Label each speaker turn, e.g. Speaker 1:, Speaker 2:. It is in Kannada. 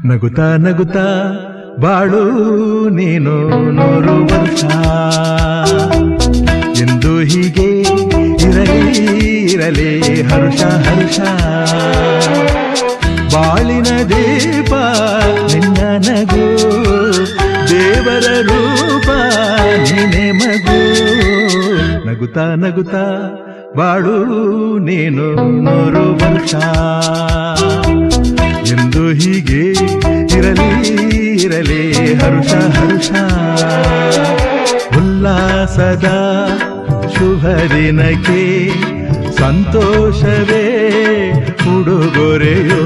Speaker 1: ನಗುತ್ತಾ ನಗುತ್ತಾ ಬಾಳು ನೀನು 100 ವರ್ಷ ಎಂದು ಹೀಗೆ ಇರಲಿ ಹರುಷ ಹರುಷ ಬಾಳಿನ ದೀಪ ನಿನ್ನ ನಗು ದೇವರ ರೂಪ ನೀನೆ ಮಗು ನಗುತ್ತಾ ನಗುತ್ತಾ ಬಾಳು ನೀನು 100 ವರ್ಷ ಎಂದು ಹೀಗೆ ಇರಲಿ ಹರುಷ ಹರುಷ ಉಲ್ಲಾಸದ ಶುಭ ದಿನಕ್ಕೆ ಸಂತೋಷವೇ ಉಡುಗೊರೆಯೋ